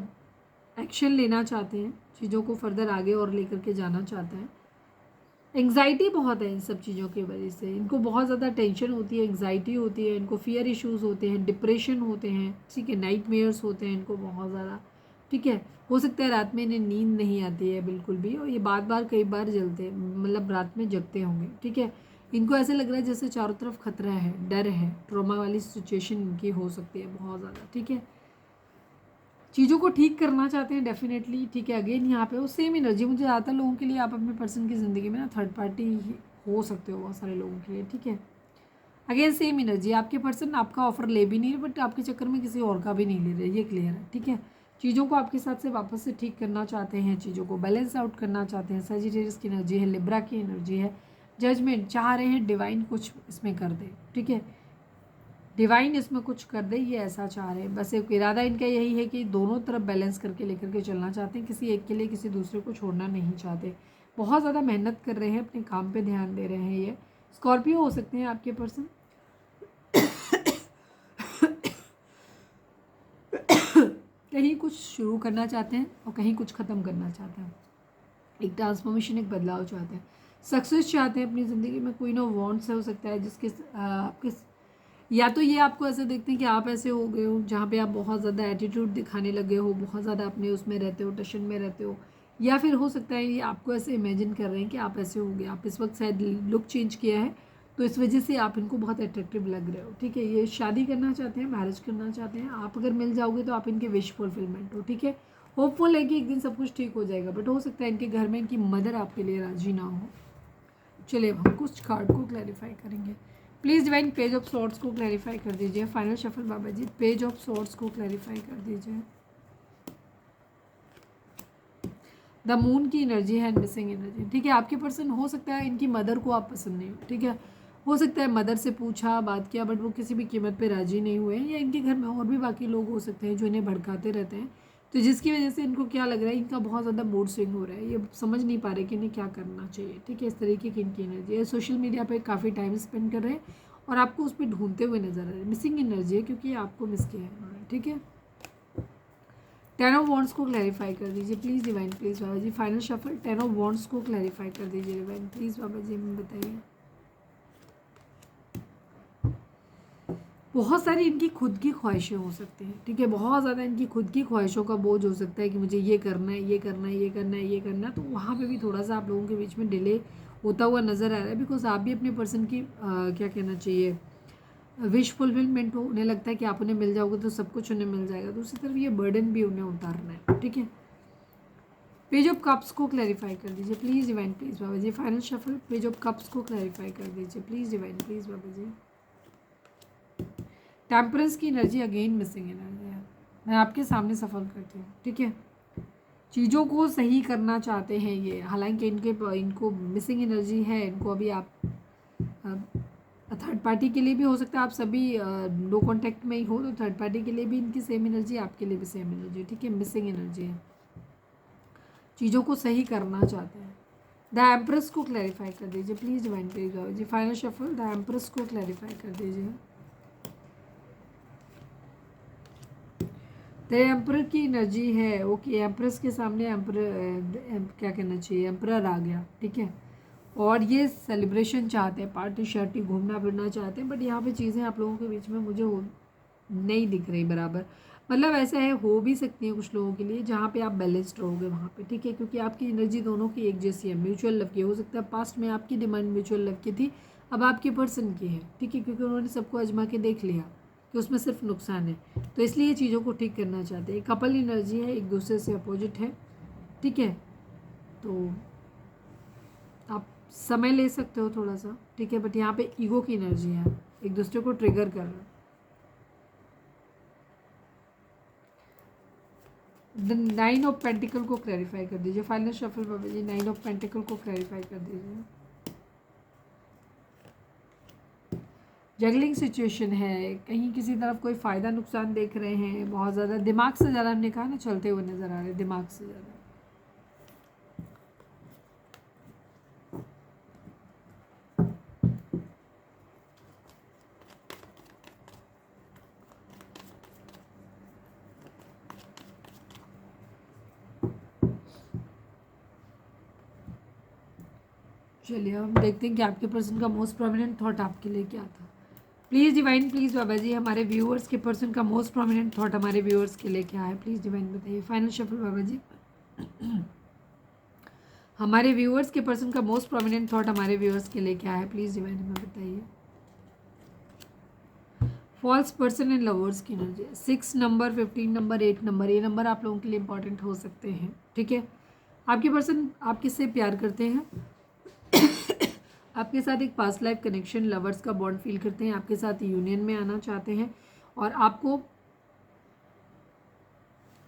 एक्शन लेना चाहते हैं, चीज़ों को फर्दर आगे और लेकर के जाना चाहते हैं। एंग्जाइटी बहुत है इन सब चीज़ों की वजह से, इनको बहुत ज़्यादा टेंशन होती है, एंग्जाइटी होती है, इनको फियर इश्यूज़ होते हैं, डिप्रेशन होते हैं, ठीक है, नाइटमेयर्स होते हैं इनको बहुत ज़्यादा, ठीक है। हो सकता है रात में इन्हें नींद नहीं आती है बिल्कुल भी, और ये बार बार कई बार जलते हैं, मतलब रात में जगते होंगे, ठीक है। इनको ऐसे लग रहा है जैसे चारों तरफ खतरा है, डर है, ट्रॉमा वाली सिचुएशन इनकी हो सकती है बहुत ज़्यादा, ठीक है। चीज़ों को ठीक करना चाहते हैं डेफिनेटली, ठीक है। अगेन यहाँ पे वो सेम एनर्जी, मुझे ज़्यादातर लोगों के लिए आप अपने पर्सन की ज़िंदगी में ना थर्ड पार्टी हो सकते हो बहुत सारे लोगों के लिए, ठीक है। अगेन सेम एनर्जी, आपके पर्सन आपका ऑफर ले भी नहीं रहे, बट आपके चक्कर में किसी और का भी नहीं ले रहे, ये क्लियर है, ठीक है। चीज़ों को आपके साथ से वापस से ठीक करना चाहते हैं, चीज़ों को बैलेंस आउट करना चाहते हैं। सजिटेरियस की एनर्जी है, लिब्रा की एनर्जी है, जजमेंट चाह रहे हैं डिवाइन कुछ इसमें कर दे, ठीक है, डिवाइन इसमें कुछ कर दे, ये ऐसा चाह रहे हैं। बस एक इरादा इनका यही है कि दोनों तरफ बैलेंस करके लेकर के चलना चाहते हैं, किसी एक के लिए किसी दूसरे को छोड़ना नहीं चाहते। बहुत ज़्यादा मेहनत कर रहे हैं, अपने काम पे ध्यान दे रहे हैं। ये स्कॉर्पियो हो सकते हैं आपके पर्सन, कहीं कुछ शुरू करना चाहते हैं और कहीं कुछ ख़त्म करना चाहते हैं, एक ट्रांसफॉर्मेशन, एक बदलाव चाहते हैं, सक्सेस चाहते हैं अपनी ज़िंदगी में। कोई नो वांट्स हो सकता है जिसके आपके, या तो ये आपको ऐसे देखते हैं कि आप ऐसे हो गए हो जहाँ पे आप बहुत ज़्यादा एटीट्यूड दिखाने लगे हो, बहुत ज़्यादा अपने उसमें रहते हो, टशन में रहते हो, या फिर हो सकता है ये आपको ऐसे इमेजिन कर रहे हैं कि आप ऐसे हो गए, आप इस वक्त शायद लुक चेंज किया है तो इस वजह से आप इनको बहुत अट्रैक्टिव लग रहे हो, ठीक है। ये शादी करना चाहते हैं, मैरिज करना चाहते हैं, आप अगर मिल जाओगे तो आप इनके विश फुलफिलमेंट हो, ठीक है। होपफुल है कि एक दिन सब कुछ ठीक हो जाएगा, बट हो सकता है इनके घर में इनकी मदर आपके लिए राजी ना हो। चलिए हम कुछ कार्ड को क्लैरिफाई करेंगे। Please divine page of swords को क्लैरिफाई कर दीजिए। फाइनल शफल बाबा जी, पेज ऑफ सॉर्ड्स को क्लैरिफाई कर दीजिए। द मून की एनर्जी है, मिसिंग एनर्जी, ठीक है। आपके पर्सन हो सकता है इनकी मदर को आप पसंद नहीं हो, ठीक है। हो सकता है मदर से पूछा, बात किया, बट वो किसी भी कीमत पे राजी नहीं हुए हैं, या इनके घर में और भी बाकी लोग हो सकते हैं जो इन्हें भड़काते रहते हैं, तो जिसकी वजह से इनको क्या लग रहा है, इनका बहुत ज़्यादा मूड स्विंग हो रहा है, ये समझ नहीं पा रहे कि इन्हें क्या करना चाहिए, ठीक है। इस तरीके की इनकी एनर्जी है। सोशल मीडिया पर काफ़ी टाइम स्पेंड कर रहे हैं और आपको उस पर ढूंढते हुए नजर आ रहे हैं। मिसिंग एनर्जी है क्योंकि आपको मिस किया है इन्होंने, ठीक है। 10 ऑफ वॉन्ड्स को क्लैरिफाई कर दीजिए please divine, please Baba ji. Final shuffle 10 of wands को क्लैरिफाई कर दीजिए डिवाइन, प्लीज़ बाबा जी, हमें बताइए। बहुत सारी इनकी खुद की ख्वाहिशें हो सकती हैं, ठीक है। बहुत ज़्यादा इनकी खुद की ख्वाहिशों का बोझ हो सकता है कि मुझे ये करना है, ये करना है, ये करना है, ये करना है, तो वहाँ पे भी थोड़ा सा आप लोगों के बीच में डिले होता हुआ नज़र आ रहा है, बिकॉज आप भी अपने पर्सन की क्या कहना चाहिए, विश फुलफिलमेंट हो। उन्हें लगता है कि आप उन्हें मिल जाओगे तो सब कुछ उन्हें मिल जाएगा, दूसरी तरफ ये बर्डन भी उन्हें उतारना है, ठीक है। पेज ऑफ कप्स को क्लैरिफाई कर दीजिए please divine, please Baba ji. Final shuffle page of cups को क्लैरिफाई कर दीजिए प्लीज़ डिवाइन, प्लीज़ बाबा जी। टेम्परेंस की एनर्जी अगेन मिसिंग एनर्जी है, मैं आपके सामने सफ़र करती हूँ, ठीक है। चीज़ों को सही करना चाहते हैं ये, हालांकि इनको मिसिंग एनर्जी है। इनको अभी आप थर्ड पार्टी के लिए भी हो सकता है, आप सभी नो कॉन्टैक्ट में ही हो, तो थर्ड पार्टी के लिए भी इनकी सेम एनर्जी, आपके लिए भी सेम एनर्जी, ठीक है। मिसिंग एनर्जी है, चीज़ों को सही करना चाहते हैं। द एम्प्रेस को क्लैरिफाई कर दीजिए प्लीज़ डिवाइन, प्लीज बाबा जी। फाइनल शफल द एम्प्रेस को क्लैरिफाई कर दीजिए। द एम्पर की एनर्जी है, ओके। एम्प्रेस के सामने क्या कहना चाहिए, एम्प्रर आ गया, ठीक है। और ये सेलिब्रेशन चाहते हैं, पार्टी शार्टी, घूमना फिरना चाहते हैं, बट यहाँ पे चीज़ें आप लोगों के बीच में मुझे नहीं दिख रही बराबर। मतलब ऐसा है, हो भी सकती है कुछ लोगों के लिए जहाँ पे आप बैलेंस्ड रहोगे वहाँ पे, ठीक है। क्योंकि आपकी एनर्जी दोनों की एक जैसी है, म्यूचुअल लव की। हो सकता है पास्ट में आपकी डिमांड म्यूचुअल लव की थी, अब आपके पर्सन की है, ठीक है। क्योंकि उन्होंने सबको आजमा के देख लिया कि उसमें सिर्फ नुकसान है, तो इसलिए चीज़ों को ठीक करना चाहते हैं। कपल एनर्जी है, एक दूसरे से अपोजिट है, ठीक है। तो आप समय ले सकते हो थोड़ा सा, ठीक है, बट यहाँ पे ईगो की एनर्जी है, एक दूसरे को ट्रिगर कर रहा है। द 9 ऑफ पेंटिकल को क्लैरिफाई कर दीजिए। फाइनल शफल बाबा जी, 9 ऑफ पेंटिकल को क्लैरिफाई कर दीजिए। जगलिंग सिचुएशन है, कहीं किसी तरफ कोई फ़ायदा नुकसान देख रहे हैं, बहुत ज़्यादा दिमाग से ज़्यादा, हमने कहा ना, चलते हुए नज़र आ रहे हैं दिमाग से ज़्यादा। चलिए हम देखते हैं कि आपके पर्सन का मोस्ट प्रोमिनेंट थॉट आपके लिए क्या था। प्लीज़ डिवाइन, प्लीज़ बाबा जी, हमारे व्यूअर्स के पर्सन का मोस्ट प्रोमिनेंट थॉट हमारे व्यूअर्स के लिए क्या है, प्लीज़ डिवाइन बताइए। फाइनल शफल बाबा जी, हमारे व्यूअर्स के पर्सन का मोस्ट प्रोमिनेंट थॉट हमारे व्यूअर्स के लिए क्या है, प्लीज़ डिवाइन हमें बताइए। फॉल्स पर्सन एंड लवर्स की एनर्जी, 6 नंबर, 15 नंबर, 8 नंबर, ये नंबर आप लोगों के लिए इंपॉर्टेंट हो सकते हैं, ठीक है। आपके पर्सन आप किससे प्यार करते हैं, आपके साथ एक पास्ट लाइफ कनेक्शन, लवर्स का बॉन्ड फील करते हैं, आपके साथ यूनियन में आना चाहते हैं, और आपको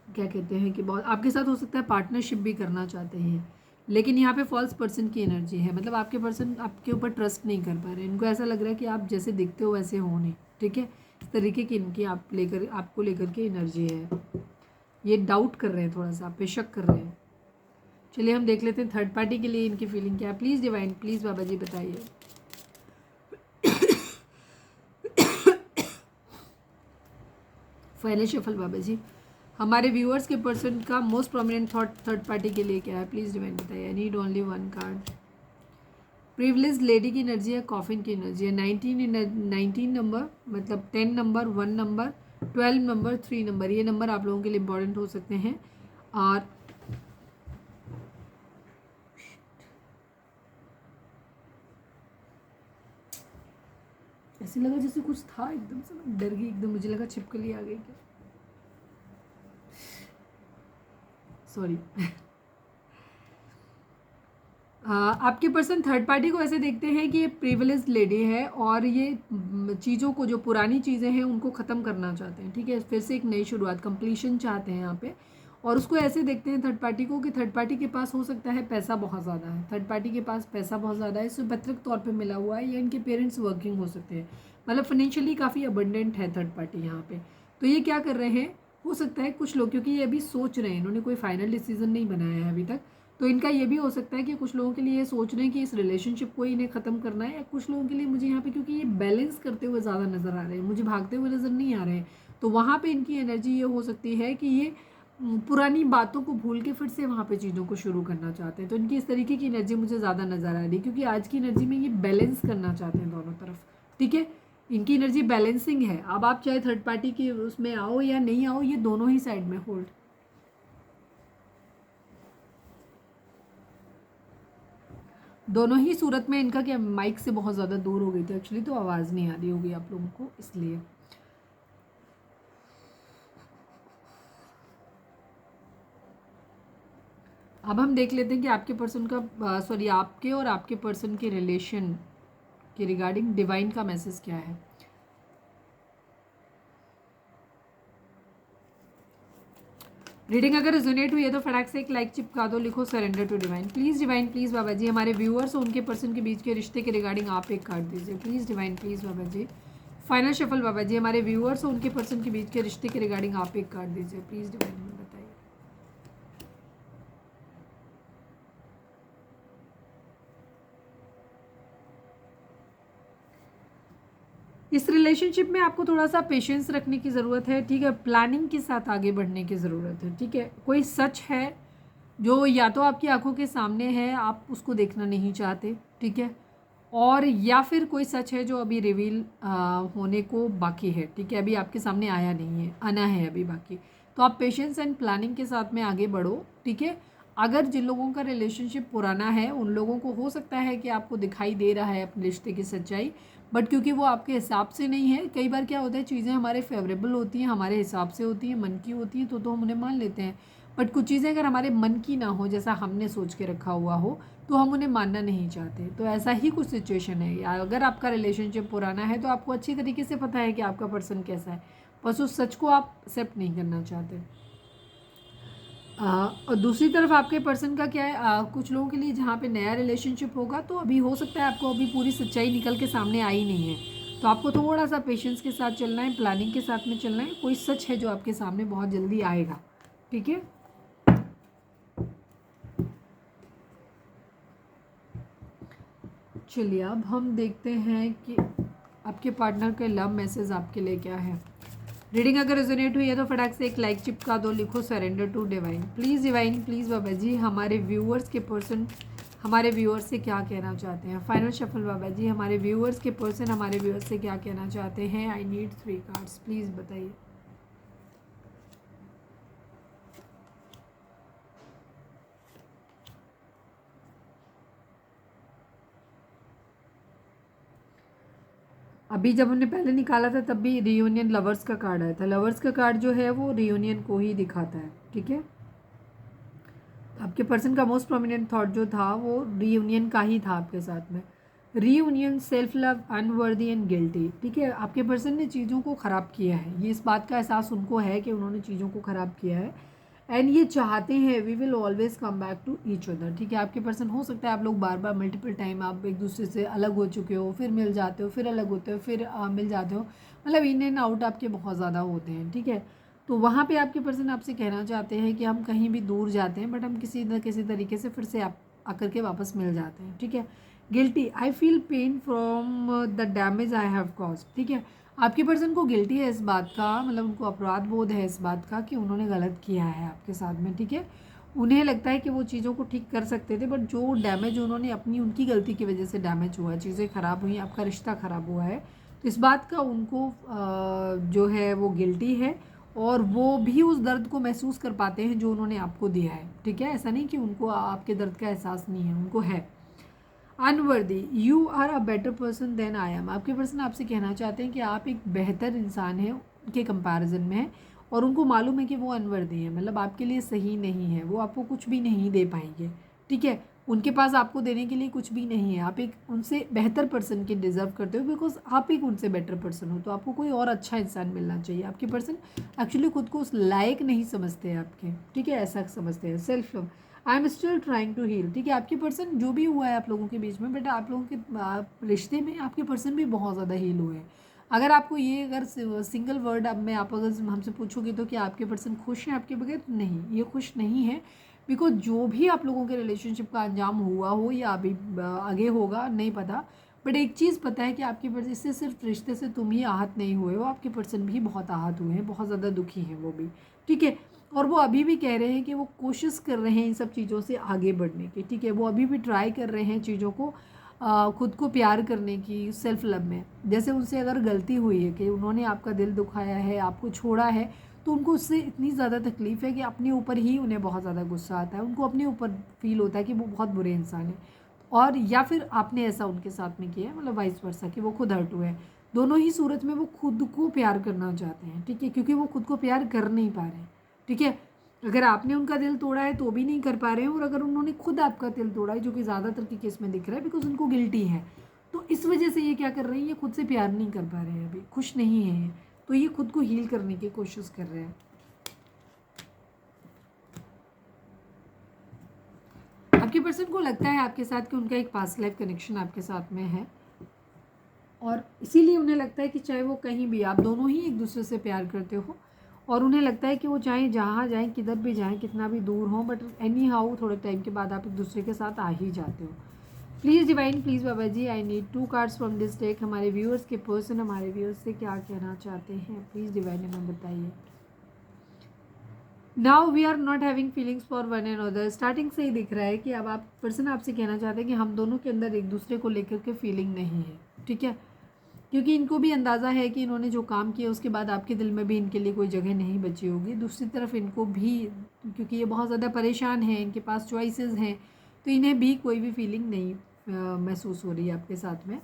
क्या कहते हैं कि बहुत आपके साथ हो सकता है पार्टनरशिप भी करना चाहते हैं, लेकिन यहाँ पे फॉल्स पर्सन की एनर्जी है। मतलब आपके पर्सन आपके ऊपर ट्रस्ट नहीं कर पा रहे, इनको ऐसा लग रहा है कि आप जैसे दिखते हो वैसे हो नहीं, ठीक है। इस तरीके की इनकी आपको लेकर के एनर्जी है। ये डाउट कर रहे हैं, थोड़ा सा आप पे शक कर रहे हैं। चलिए हम देख लेते हैं थर्ड पार्टी के लिए इनकी फीलिंग क्या है। प्लीज़ डिवाइन, प्लीज़ बाबा जी बताइए। फाइनल शफल बाबा जी, हमारे व्यूअर्स के पर्सन का most prominent thought third party के लिए क्या है, प्लीज़ डिवाइन बताइए। I need only one card. Privilege lady की एनर्जी है, कॉफिन की एनर्जी है। 19 नंबर, मतलब 10 नंबर, 1 नंबर, 12 नंबर, 3 नंबर, ये नंबर आप लोगों के लिए इंपॉर्टेंट हो सकते हैं। और ऐसे लगा जैसे कुछ था, एकदम से मैं डर गई एकदम, मुझे लगा छिपकली आ गई क्या, सॉरी। आपके पर्सन थर्ड पार्टी को ऐसे देखते हैं कि ये प्रिविलेज लेडी है और ये चीज़ों को, जो पुरानी चीज़ें हैं उनको ख़त्म करना चाहते हैं, ठीक है, फिर से एक नई शुरुआत, कंप्लीशन चाहते हैं यहाँ पे। और उसको ऐसे देखते हैं थर्ड पार्टी को कि थर्ड पार्टी के पास हो सकता है पैसा बहुत ज़्यादा है, थर्ड पार्टी के पास पैसा बहुत ज़्यादा है, इससे पैतृक तौर पे मिला हुआ है, या इनके पेरेंट्स वर्किंग हो सकते हैं, मतलब फाइनेंशियली काफ़ी अबंडेंट है थर्ड पार्टी यहाँ पे। तो ये क्या कर रहे हैं, हो सकता है कुछ लोग, क्योंकि ये अभी सोच रहे हैं, इन्होंने कोई फाइनल डिसीजन नहीं बनाया है अभी तक, तो इनका ये भी हो सकता है कि कुछ लोगों के लिए ये सोच रहे हैं कि इस रिलेशनशिप को इन्हें ख़त्म करना है, या कुछ लोगों के लिए मुझे यहाँ पे, क्योंकि ये बैलेंस करते हुए ज़्यादा नज़र आ रहे हैं, मुझे भागते हुए नज़र नहीं आ रहे हैं, तो वहाँ पे इनकी एनर्जी ये हो सकती है कि ये पुरानी बातों को भूल के फिर से वहाँ पे चीज़ों को शुरू करना चाहते हैं। तो इनकी इस तरीके की एनर्जी मुझे ज़्यादा नज़र आ रही है, क्योंकि आज की एनर्जी में ये बैलेंस करना चाहते हैं दोनों तरफ, ठीक है, इनकी एनर्जी बैलेंसिंग है। अब आप चाहे थर्ड पार्टी की उसमें आओ या नहीं आओ, ये दोनों ही साइड में होल्ड, दोनों ही सूरत में इनका, क्या माइक से बहुत ज़्यादा दूर हो गई थी एक्चुअली, तो आवाज़ नहीं आ रही होगी आप लोगों को, इसलिए। अब हम देख लेते हैं कि आपके पर्सन का, सॉरी, आपके और आपके पर्सन के रिलेशन के रिगार्डिंग डिवाइन का मैसेज क्या है। रीडिंग अगर रेजोनेट हुई है तो फटाक से एक लाइक चिपका दो, लिखो surrender to divine. Please divine, please बाबा जी, हमारे व्यूअर्स और उनके पर्सन के बीच के रिश्ते के रिगार्डिंग आप एक कार्ड दीजिए, please divine, please Baba ji. Final shuffle बाबा जी, हमारे व्यूअर्स और उनके पर्सन के बीच के रिश्ते के रिगार्डिंग आप एक कार्ड दीजिए, प्लीज़ डिवाइन में बताइए। इस रिलेशनशिप में आपको थोड़ा सा पेशेंस रखने की ज़रूरत है, ठीक है, प्लानिंग के साथ आगे बढ़ने की ज़रूरत है, ठीक है। कोई सच है जो या तो आपकी आंखों के सामने है, आप उसको देखना नहीं चाहते, ठीक है, और या फिर कोई सच है जो अभी रिवील होने को बाकी है, ठीक है, अभी आपके सामने आया नहीं है, आना है अभी बाकी। तो आप पेशेंस एंड प्लानिंग के साथ में आगे बढ़ो, ठीक है। अगर जिन लोगों का रिलेशनशिप पुराना है उन लोगों को हो सकता है कि आपको दिखाई दे रहा है अपने रिश्ते की सच्चाई, बट क्योंकि वो आपके हिसाब से नहीं है, कई बार क्या होता है चीज़ें हमारे फेवरेबल होती हैं, हमारे हिसाब से होती हैं, मन की होती हैं, तो हम उन्हें मान लेते हैं, बट कुछ चीज़ें अगर हमारे मन की ना हो, जैसा हमने सोच के रखा हुआ हो, तो हम उन्हें मानना नहीं चाहते। तो ऐसा ही कुछ सिचुएशन है, या अगर आपका रिलेशनशिप पुराना है तो आपको अच्छी तरीके से पता है कि आपका पर्सन कैसा है, बस उस सच को आप एक्सेप्ट नहीं करना चाहते। और दूसरी तरफ आपके पर्सन का क्या है, कुछ लोगों के लिए जहाँ पे नया रिलेशनशिप होगा तो अभी हो सकता है आपको अभी पूरी सच्चाई निकल के सामने आई नहीं है, तो आपको थोड़ा सा पेशेंस के साथ चलना है, प्लानिंग के साथ में चलना है, कोई सच है जो आपके सामने बहुत जल्दी आएगा, ठीक है। चलिए अब हम देखते हैं कि आपके पार्टनर का लव मैसेज आपके लिए क्या है। रीडिंग अगर रेजोनेट हुई है तो फटाक से एक लाइक चिपका दो, लिखो surrender to divine. Please divine, please बाबा जी, हमारे व्यूअर्स के पर्सन हमारे व्यूअर्स से क्या कहना चाहते हैं। फाइनल शफल बाबा जी, हमारे व्यूअर्स के पर्सन हमारे व्यूअर्स से क्या कहना चाहते हैं। आई नीड 3 कार्ड्स, प्लीज़ बताइए। अभी जब हमने पहले निकाला था तब भी रियूनियन लवर्स का कार्ड आया था। लवर्स का कार्ड जो है वो रियूनियन को ही दिखाता है, ठीक है। आपके पर्सन का मोस्ट प्रोमिनेंट थॉट जो था वो रीयूनियन का ही था आपके साथ में। Reunion, self love, unworthy and guilty, ठीक है। आपके पर्सन ने चीज़ों को ख़राब किया है, ये इस बात का एहसास उनको है कि उन्होंने चीज़ों को ख़राब किया है, एंड ये चाहते हैं we will always come back to each other, ठीक है। आपके पर्सन, हो सकता है आप लोग बार बार मल्टीपल टाइम आप एक दूसरे से अलग हो चुके हो, फिर मिल जाते हो, फिर अलग होते हो, फिर मिल जाते हो, मतलब इन एंड आउट आपके बहुत ज़्यादा होते हैं, ठीक है। तो वहाँ पे आपके पर्सन आपसे कहना चाहते हैं कि हम कहीं भी दूर जाते हैं बट हम किसी न किसी तरीके से फिर से आप आकर के वापस मिल जाते हैं, ठीक है। Guilty, I feel pain from the damage I have cause, ठीक है। आपके पर्सन को गिल्टी है इस बात का, मतलब उनको अपराध बोध है इस बात का कि उन्होंने गलत किया है आपके साथ में, ठीक है। उन्हें लगता है कि वो चीज़ों को ठीक कर सकते थे, बट जो डैमेज उन्होंने अपनी उनकी गलती की वजह से डैमेज हुआ है, चीज़ें ख़राब हुई, आपका रिश्ता ख़राब हुआ है, तो इस बात का उनको जो है वो गिल्टी है, और वो भी उस दर्द को महसूस कर पाते हैं जो उन्होंने आपको दिया है, ठीक है। ऐसा नहीं कि उनको आपके दर्द का एहसास नहीं है, उनको है। Unworthy, you are a better person than I am. आपके पर्सन आपसे कहना चाहते हैं कि आप एक बेहतर इंसान हैं उनके कंपैरिजन में है, और उनको मालूम है कि वो अनवर्दी है, मतलब आपके लिए सही नहीं है, वो आपको कुछ भी नहीं दे पाएंगे। ठीक है, उनके पास आपको देने के लिए कुछ भी नहीं है। आप एक उनसे बेहतर पर्सन की डिज़र्व करते हो, बिकॉज आप एक उनसे बेटर पर्सन हो, तो आपको कोई और अच्छा इंसान मिलना चाहिए। आपके पर्सन एक्चुअली खुद को उस लायक नहीं समझते हैं आपके, ठीक है, ऐसा समझते हैं। Self love, I am still trying to heal. ठीक है, आपके पर्सन जो भी हुआ है आप लोगों के बीच में, बट आप लोगों के रिश्ते में आपके पर्सन भी बहुत ज़्यादा हील हुए हैं। अगर आपको ये अगर सिंगल वर्ड अब मैं आप अगर हमसे पूछोगे तो कि आपके पर्सन खुश हैं आपके बगैर, तो नहीं, ये खुश नहीं है। बिकॉज जो भी आप लोगों के रिलेशनशिप का अंजाम हुआ हो या अभी आगे होगा नहीं पता, बट एक चीज़ पता है कि आपके पर्सन, इससे सिर्फ रिश्ते से तुम ही आहत नहीं हुए हो, आपके पर्सन भी बहुत आहत हुए हैं, बहुत ज़्यादा दुखी हैं वो भी। ठीक है, और वो अभी भी कह रहे हैं कि वो कोशिश कर रहे हैं इन सब चीज़ों से आगे बढ़ने की। ठीक है, वो अभी भी ट्राई कर रहे हैं चीज़ों को, खुद को प्यार करने की, सेल्फ लव में। जैसे उनसे अगर गलती हुई है कि उन्होंने आपका दिल दुखाया है, आपको छोड़ा है, तो उनको उससे इतनी ज़्यादा तकलीफ़ है कि अपने ऊपर ही उन्हें बहुत ज़्यादा गुस्सा आता है, उनको अपने ऊपर फील होता है कि वो बहुत बुरे इंसान है। और या फिर आपने ऐसा उनके साथ में किया है, मतलब वाइस वर्सा, कि वो खुद हर्ट हुए हैं। दोनों ही सूरत में वो खुद को प्यार करना चाहते हैं। ठीक है, क्योंकि वो खुद को प्यार कर नहीं पा रहे हैं। ठीक है, अगर आपने उनका दिल तोड़ा है तो भी नहीं कर पा रहे हैं, और अगर उन्होंने खुद आपका दिल तोड़ा है, जो कि ज़्यादातर के केस में दिख रहा है, बिकॉज उनको गिल्टी है, तो इस वजह से ये क्या कर रहे हैं, ये खुद से प्यार नहीं कर पा रहे हैं, अभी खुश नहीं है ये, तो ये खुद को हील करने की कोशिश कर रहे हैं। आपके पर्सन को लगता है आपके साथ कि उनका एक पास्ट लाइफ कनेक्शन आपके साथ में है, और इसीलिए उन्हें लगता है कि चाहे वो कहीं भी, आप दोनों ही एक दूसरे से प्यार करते हो, और उन्हें लगता है कि वो चाहे जहाँ जाएँ, किधर भी जाएँ, कितना भी दूर हो, बट एनी हाउ थोड़े टाइम के बाद आप एक दूसरे के साथ आ ही जाते हो। प्लीज़ डिवाइन, प्लीज़ बाबा जी, I need 2 cards from this deck. हमारे व्यूअर्स के पर्सन हमारे व्यूअर्स से क्या कहना चाहते हैं, प्लीज़ डिवाइन हमें बताइए। Now we are not having feelings for one and other. Starting से ही दिख रहा है कि अब आप पर्सन आपसे कहना चाहते हैं कि हम दोनों के अंदर एक दूसरे को लेकर के फीलिंग नहीं है। ठीक है, क्योंकि इनको भी अंदाज़ा है कि इन्होंने जो काम किया उसके बाद आपके दिल में भी इनके लिए कोई जगह नहीं बची होगी। दूसरी तरफ इनको भी, क्योंकि ये बहुत ज़्यादा परेशान हैं, इनके पास चॉइसेस हैं, तो इन्हें भी कोई भी फीलिंग नहीं महसूस हो रही है आपके साथ में।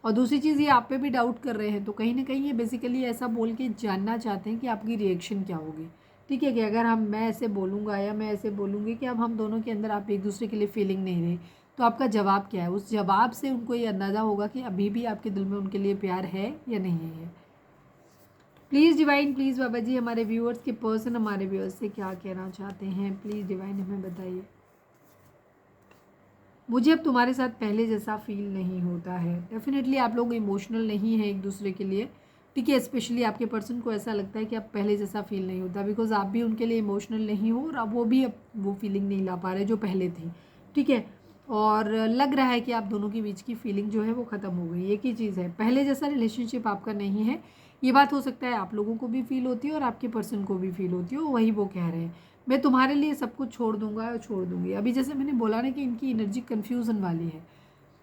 और दूसरी चीज़, ये आप पे भी डाउट कर रहे हैं, तो कहीं ना कहीं ये बेसिकली ऐसा बोल के जानना चाहते हैं कि आपकी रिएक्शन क्या होगी। ठीक है, कि अगर मैं ऐसे बोलूँगा या मैं ऐसे बोलूँगी कि अब हम दोनों के अंदर आप एक दूसरे के लिए फीलिंग नहीं रही, तो आपका जवाब क्या है। उस जवाब से उनको ये अंदाज़ा होगा कि अभी भी आपके दिल में उनके लिए प्यार है या नहीं है। प्लीज़ डिवाइन, प्लीज़ बाबा जी, हमारे व्यूअर्स के पर्सन हमारे व्यूअर्स से क्या कहना चाहते हैं, प्लीज़ डिवाइन हमें बताइए। मुझे अब तुम्हारे साथ पहले जैसा फील नहीं होता है। डेफिनेटली आप लोग इमोशनल नहीं हैं एक दूसरे के लिए। ठीक है, स्पेशली आपके पर्सन को ऐसा लगता है कि अब पहले जैसा फील नहीं होता, बिकॉज आप भी उनके लिए इमोशनल नहीं हो, और अब वो भी अब वो फीलिंग नहीं ला पा रहे जो पहले थी। ठीक है, और लग रहा है कि आप दोनों के बीच की फीलिंग जो है वो ख़त्म हो गई। एक ही चीज़ है, पहले जैसा रिलेशनशिप आपका नहीं है। ये बात हो सकता है आप लोगों को भी फील होती है और आपके पर्सन को भी फील होती है, वही वो कह रहे हैं, मैं तुम्हारे लिए सब कुछ छोड़ दूंगा और छोड़ दूंगी। अभी जैसे मैंने बोला ना कि इनकी एनर्जी कन्फ्यूज़न वाली है,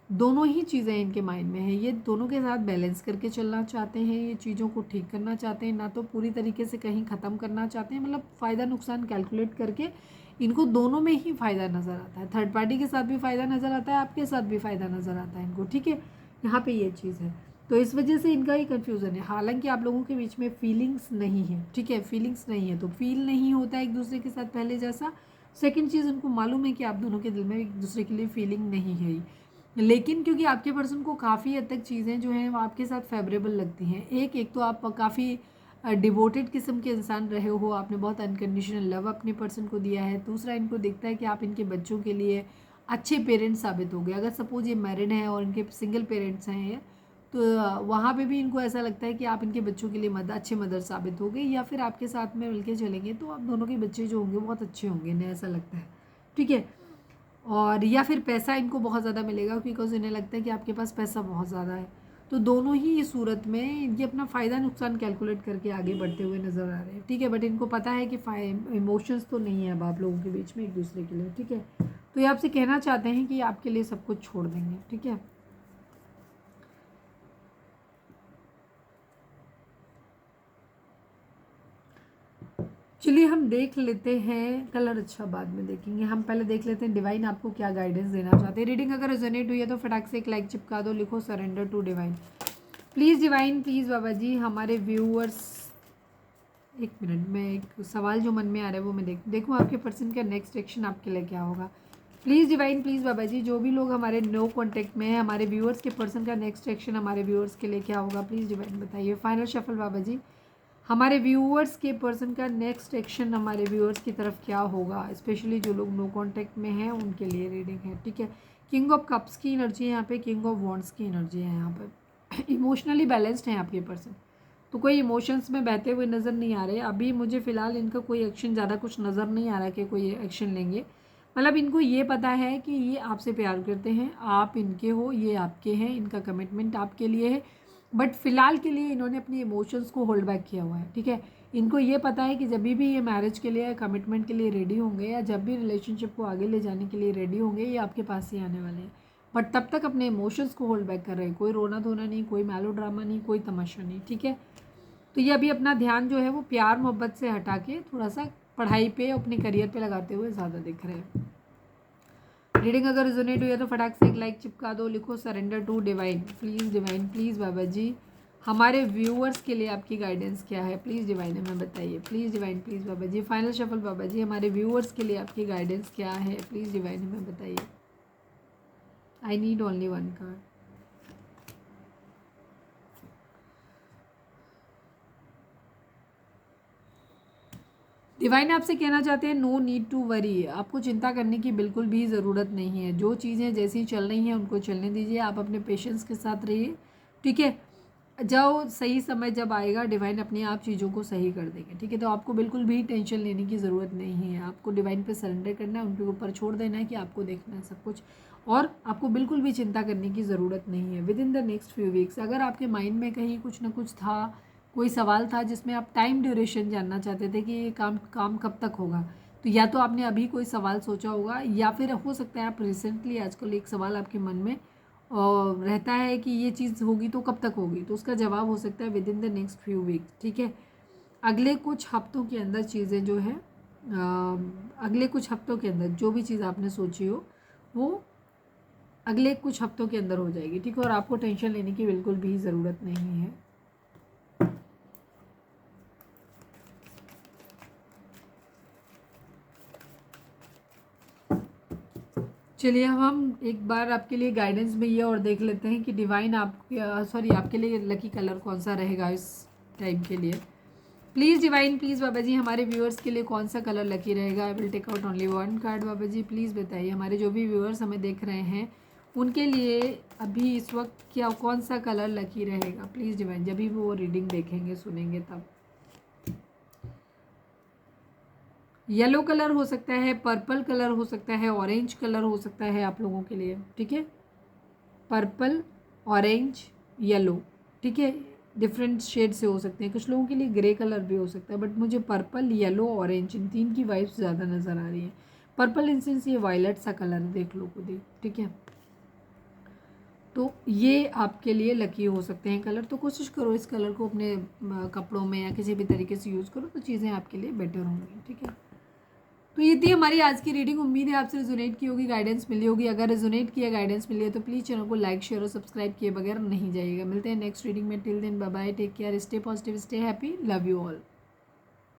दोनों ही चीज़ें इनके माइंड में है। ये दोनों के साथ बैलेंस करके चलना चाहते हैं, ये चीज़ों को ठीक करना चाहते हैं, ना तो पूरी तरीके से कहीं ख़त्म करना चाहते हैं, मतलब फ़ायदा नुकसान कैलकुलेट करके इनको दोनों में ही फ़ायदा नज़र आता है। थर्ड पार्टी के साथ भी फ़ायदा नज़र आता है, आपके साथ भी फ़ायदा नज़र आता है इनको। ठीक है, यहाँ पे ये चीज़ है, तो इस वजह से इनका ही कन्फ्यूज़न है। हालांकि आप लोगों के बीच में फीलिंग्स नहीं है। ठीक है, फीलिंग्स नहीं है तो फील नहीं होता एक दूसरे के साथ पहले जैसा। सेकंड चीज़, उनको मालूम है कि आप दोनों के दिल में एक दूसरे के लिए फीलिंग नहीं है ही। लेकिन क्योंकि आपके पर्सन को काफ़ी हद तक चीज़ें जो हैं वो आपके साथ फेवरेबल लगती हैं। एक तो आप काफ़ी डिवोटेड किस्म के इंसान रहे हो, आपने बहुत अनकंडीशनल लव अपने पर्सन को दिया है। दूसरा, इनको दिखता है कि आप इनके बच्चों के लिए अच्छे पेरेंट्स साबित हो गए। अगर सपोज ये मैरिड हैं और इनके सिंगल पेरेंट्स हैं ये, तो वहाँ पे भी इनको ऐसा लगता है कि आप इनके बच्चों के लिए अच्छे मदर साबित हो गए, या फिर आपके साथ में मिलके चलेंगे तो आप दोनों के बच्चे जो होंगे बहुत अच्छे होंगे, इन्हें ऐसा लगता है। ठीक है, और या फिर पैसा इनको बहुत ज़्यादा मिलेगा, बिकॉज इन्हें लगता है कि आपके पास पैसा बहुत ज़्यादा है। तो दोनों ही ये सूरत में ये अपना फ़ायदा नुकसान कैलकुलेट करके आगे बढ़ते हुए नज़र आ रहे हैं। ठीक है, बट इनको पता है कि इमोशंस तो नहीं है अब आप लोगों के बीच में एक दूसरे के लिए। ठीक है, तो ये आपसे कहना चाहते हैं कि आपके लिए सब कुछ छोड़ देंगे। ठीक है, चलिए हम देख लेते हैं कलर, अच्छा बाद में देखेंगे, हम पहले देख लेते हैं डिवाइन आपको क्या गाइडेंस देना चाहते हैं। रीडिंग अगर रेजोनेट हुई है तो फटाक से एक लाइक चिपका दो, लिखो surrender to divine. Please divine, please बाबा जी, हमारे व्यूअर्स, एक मिनट में एक सवाल जो मन में आ रहा है वो मैं देखूँ आपके पर्सन का नेक्स्ट एक्शन आपके लिए क्या होगा। प्लीज़ डिवाइन, प्लीज़ बाबा जी, जो भी लोग हमारे नो कॉन्टेक्ट में है, हमारे व्यूअर्स के पर्सन का नेक्स्ट एक्शन हमारे व्यूअर्स के लिए क्या होगा, प्लीज़ डिवाइन बताइए। फाइनल शफल बाबा जी, हमारे व्यूअर्स के पर्सन का नेक्स्ट एक्शन हमारे व्यूअर्स की तरफ क्या होगा, स्पेशली जो लोग नो कांटेक्ट में हैं उनके लिए रीडिंग है, ठीक है। किंग ऑफ कप्स की एनर्जी है यहाँ पे, किंग ऑफ वॉन्ड्स की एनर्जी है यहाँ पे। इमोशनली बैलेंस्ड हैं आपके पर्सन, तो कोई इमोशंस में बहते हुए नज़र नहीं आ रहे अभी मुझे फ़िलहाल। इनका कोई एक्शन ज़्यादा कुछ नज़र नहीं आ रहा कि कोई एक्शन लेंगे, मतलब इनको ये पता है कि ये आपसे प्यार करते हैं, आप इनके हो, ये आपके हैं, इनका कमिटमेंट आपके लिए है, बट फ़िलहाल के लिए इन्होंने अपनी इमोशंस को होल्ड बैक किया हुआ है, ठीक है। इनको ये पता है कि जब भी ये मैरिज के लिए, कमिटमेंट के लिए रेडी होंगे, या जब भी रिलेशनशिप को आगे ले जाने के लिए रेडी होंगे, ये आपके पास ही आने वाले हैं, बट तब तक अपने इमोशंस को होल्ड बैक कर रहे हैं। कोई रोना धोना नहीं, कोई मेलो ड्रामा नहीं, कोई तमाशा नहीं, ठीक है। तो ये अभी अपना ध्यान जो है वो प्यार मोहब्बत से हटा के थोड़ा सा पढ़ाई पे, अपने करियर पे लगाते हुए ज़्यादा दिख रहे हैं। रीडिंग अगर रिजोनेट हुई है तो फटाक से एक लाइक चिपका दो, लिखो surrender to divine. Please divine, please बाबा जी, हमारे व्यूअर्स के लिए आपकी गाइडेंस क्या है, प्लीज़ डिवाइन हमें बताइए। Please divine, please Baba ji, final shuffle बाबा जी, हमारे व्यूअर्स के लिए आपकी गाइडेंस क्या है, प्लीज़ डिवाइन हमें बताइए। I need only one card. Divine आपसे कहना चाहते हैं नो नीड टू वरी, आपको चिंता करने की बिल्कुल भी ज़रूरत नहीं है। जो चीज़ें जैसी चल रही हैं उनको चलने दीजिए, आप अपने पेशेंस के साथ रहिए, ठीक है। जो सही समय जब आएगा डिवाइन अपने आप चीज़ों को सही कर देंगे, ठीक है। तो आपको बिल्कुल भी टेंशन लेने की ज़रूरत नहीं है, आपको डिवाइन पे सरेंडर करना है, उनके ऊपर छोड़ देना है कि आपको देखना है सब कुछ, और आपको बिल्कुल भी चिंता करने की ज़रूरत नहीं है। With in the next few weeks अगर आपके माइंड में कहीं कुछ ना कुछ था, कोई सवाल था जिसमें आप टाइम ड्यूरेशन जानना चाहते थे कि ये काम कब तक होगा, तो या तो आपने अभी कोई सवाल सोचा होगा, या फिर हो सकता है आप रिसेंटली आजकल एक सवाल आपके मन में रहता है कि ये चीज़ होगी तो कब तक होगी, तो उसका जवाब हो सकता है with in the next few weeks, ठीक है। अगले कुछ हफ्तों के अंदर चीज़ें जो है अगले कुछ हफ्तों के अंदर जो भी चीज़ आपने सोची हो वो अगले कुछ हफ्तों के अंदर हो जाएगी, ठीक है। और आपको टेंशन लेने की बिल्कुल भी ज़रूरत नहीं है। चलिए अब हम एक बार आपके लिए गाइडेंस में ये और देख लेते हैं कि डिवाइन आपके लिए लकी कलर कौन सा रहेगा इस टाइम के लिए। प्लीज़ डिवाइन, प्लीज़ बाबा जी, हमारे व्यूअर्स के लिए कौन सा कलर लकी रहेगा। I will take out only one card. बाबा जी प्लीज़ बताइए, हमारे जो भी व्यूअर्स हमें देख रहे हैं उनके लिए अभी इस वक्त क्या कौन सा कलर लकी रहेगा, प्लीज़ डिवाइन, जब भी वो रीडिंग देखेंगे सुनेंगे तब। येलो कलर हो सकता है, पर्पल कलर हो सकता है, ऑरेंज कलर हो सकता है आप लोगों के लिए, ठीक है। पर्पल, ऑरेंज, येलो, ठीक है, डिफरेंट शेड से हो सकते हैं। कुछ लोगों के लिए ग्रे कलर भी हो सकता है, बट मुझे पर्पल, येलो, ऑरेंज इन तीन की वाइब्स ज़्यादा नज़र आ रही है। पर्पल इंसेंस ये वायलेट सा कलर देख लो खुद ही, ठीक है। तो ये आपके लिए लकी हो सकते हैं कलर, तो कोशिश करो इस कलर को अपने कपड़ों में या किसी भी तरीके से यूज़ करो तो चीज़ें आपके लिए बेटर होंगी, ठीक है। तो ये थी हमारी आज की रीडिंग। उम्मीद है आपसे रेजोनेट की होगी, गाइडेंस मिली होगी। अगर रेजोनेट किया, गाइडेंस मिली है तो प्लीज़ चैनल को लाइक, शेयर और सब्सक्राइब किए बगैर नहीं जाइएगा। मिलते हैं नेक्स्ट रीडिंग में। Till then bye bye, take care, stay positive, stay happy, love you all.